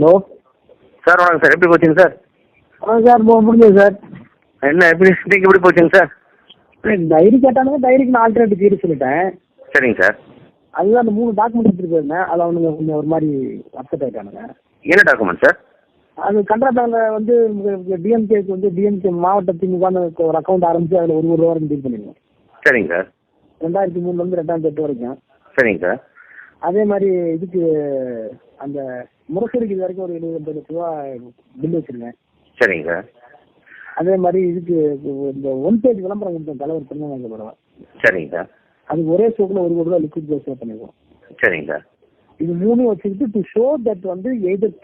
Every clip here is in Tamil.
ஹலோ சார் வணக்கம் சார், எப்படி போச்சுங்க சார்? சார் முடிஞ்சது சார். என்ன எப்படி இன்னைக்கு எப்படி போச்சுங்க சார்? டைரி கேட்டானுங்க, டைரிக்கு நான் ஆல்டர்னேட்டிவ் தீர்வு சொல்லிட்டேன். சரிங்க சார். அதுதான் அந்த 3 டாக்குமெண்ட் எடுத்துட்டு போயிருந்தேன். அதில் அவனுங்க கொஞ்சம் ஒரு மாதிரி அப்செட் ஆகிட்டானுங்க. என்ன டாக்குமெண்ட் சார்? அது கன்ட்ராக்டரில் வந்து டிஎம்கேக்கு வந்து டிஎம்கே மாவட்ட திமுகன்னு ஒரு அக்கௌண்ட் ஆரம்பிச்சு அதில் ஒரு ரூபா வரைக்கும் டீல் பண்ணிடுவோம். சரிங்க சார். 2003 2008 வரைக்கும். சரிங்க சார். அதே மாதிரி இதுக்கு அந்த முரசொலிக்கு இது வரைக்கும் ஒரு 70 லட்ச ரூபா பில் வச்சிருந்தேன். சரிங்க சார். அதே மாதிரி இதுக்கு இந்த 1 பேஜ் விளம்பரம் கொடுத்தேன் தலைவர் திருநெல்வேலி படம். சரிங்க சார். அதுக்கு ஒரே ஷோக்கில் 1 கோடி ரூபா லிக்விட் பே பண்ணிடுவோம். சரிங்க சார். இது 3 வச்சுக்கிட்டு டு ஷோ தட் வந்து எய்தர்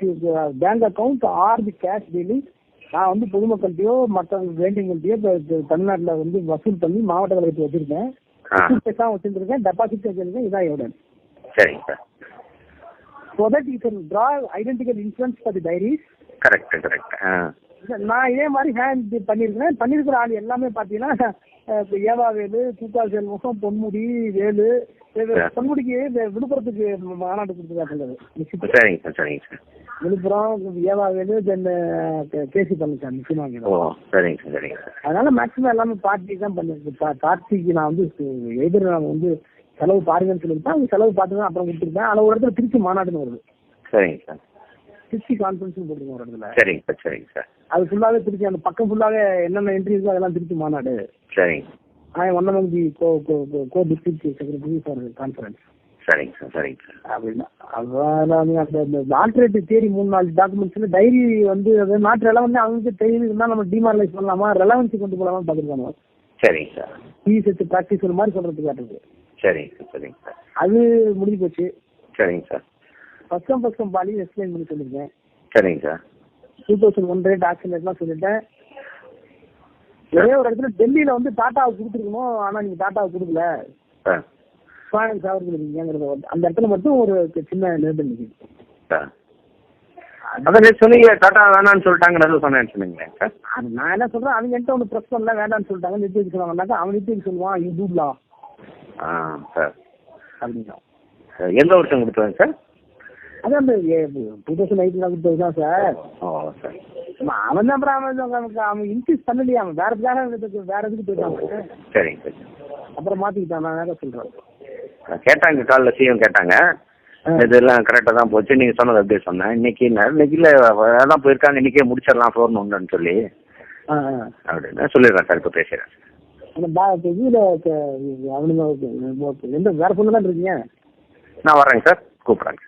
பேங்க் அக்கௌண்ட் ஆர் தி கேஷ் டீலிங் நான் வந்து பொதுமக்கள்கிட்டயோ மற்ற வேண்டியவங்கள்ட்டையோ தமிழ்நாட்டில் வந்து வசூல் பண்ணி மாவட்ட கழகத்தை வச்சிருக்கேன், பேசாம வச்சிருக்கேன், டெபாசிட் வச்சிருக்கேன். இதான் எவிடன்ஸ். சரிங்க sir. So that you can draw identical inference for the diaries. Correct correct. நான் இதே மாதிரி ஹேண்ட் பண்ணியிருக்கிற ஆள் எல்லாமே பார்த்தீங்கன்னா ஏவாவேலு, கூக்கா செல்வம், பொன்முடி, வேலு. பொன்முடிக்கு விழுப்புரத்துக்கு மாநாடு கொடுத்துருக்காங்க. சரிங்க சார். சரிங்க சார். விழுப்புரம் ஏவாவேலு தென் கேசி பழனிசாமி முக்கியமாக. ஓ சரிங்க சார். சரிங்க சார். அதனால மேக்ஸிமம் எல்லாமே பார்ட்டி தான் பண்ணிருக்கேன். பார்ட்டிக்கு நான் வந்து எதிர் நான் வந்து செலவு பாருங்கன்னு சொல்லியிருப்பேன். அவங்க செலவு பார்த்து தான் அப்புறம் கொடுத்துருப்பேன். அதில் ஒரு இடத்துல திருச்சி மாநாடுன்னு வருது. சரிங்க சார். திருச்சி கான்ஃபரன்ஸ் போட்டுருக்கோம் ஒரு இடத்துல. சரிங்க சார். சரிங்க சார். அது ஃபுல்லாவே திருச்சி, அந்த பக்கம் ஃபுல்லாவே என்னென்ன என்ட்ரி இருக்கோ அதெல்லாம் திருச்சி மாநாடு. சரிங்க. One among the co district secretary for conference. சரிங்க சார். சரிங்க சார். அப்படின்னா அந்த ஆல்டர்னேட்டிவ் தியரி 3-4 டாக்குமெண்ட்ஸ்ல டைரி வந்து அது நாட்டு ரெலவென்ஸ் அவங்களுக்கு தெரியுதுன்னா நம்ம டிமாரலைஸ் பண்ணலாமா, ரெலவன்சி கொண்டு போகலாமா பார்த்துருக்காங்க. சரிங்க சார். பிஎஸ்எச் ப்ராக்டிஸ் ஒரு மாதிரி சொல்றதுக்கு காட்டுது. சரிங்க சார். சரிங்க சார். அது முடிஞ்சு போச்சு. சரிங்க சார். ஃபர்ஸ்ட் பாலி எக்ஸ்பிளைன் பண்ணி சொல்லியிருக்கேன். சரிங்க சார். 2001 ரேட் ஆக்ஷன் ரேட்லாம் சொல்லிட்டேன். ஒரே ஒரு இடத்துல டெல்லியில வந்து டாட்டாவுக்கு கொடுத்துருக்கணும், ஆனா நீங்க டாட்டாவுக்கு கொடுக்கல, ஃபாரன்ஸ் அவருக்கு இருக்கீங்கிறது அந்த இடத்துல மட்டும் ஒரு சின்ன நிர்பந்தம் நிற்குது. அதான் சொன்னீங்க டாட்டா வேணான்னு சொல்லிட்டாங்கன்னு சொன்னேன்னு சொன்னீங்களே சார். நான் என்ன சொல்றேன், அவங்க என்கிட்ட ஒன்று ப்ரெஸ் பண்ணல, வேண்டான்னு சொல்லிட்டாங்க, நிறுத்தி வைக்க சொன்னாங்கன்னாக்கா அவன் நிறுத்தி வைக்க சொல்லுவான், இது டூப்லா சார் அப்படின்னா. எந்த வருஷம் கொடுத்தாங்க சார்? அதான் அந்த 2008 கொடுத்தது தான் சார். ஓ சார். அவன் தான் அப்புறம் அவன் இன்க்ரீஸ் பண்ணலையே, அவன் வேற எதுக்கு போயிட்டாங்க. சரிங்க சார். அப்புறம் மாத்திக்கிட்டான். நான் வேற சொல்றேன். கேட்டாங்க காலில் சிஎம் கேட்டாங்க, இதெல்லாம் கரெக்டாக தான் போச்சு நீங்கள் சொன்னது அப்படியே சொன்னேன். இன்னைக்கு இல்லை அதான் போயிருக்காங்க, இன்னைக்கே முடிச்சிடலாம் ஃபோன் ஒன்றுன்னு சொல்லி அப்படின்னு சொல்லிடுறேன் சார். இப்போ பேசுகிறேன். இதுல அவனுங்க எந்த வேற பொண்ணு தான் இருக்கீங்க? நான் வரேங்க சார், கூப்பிட்றேங்க.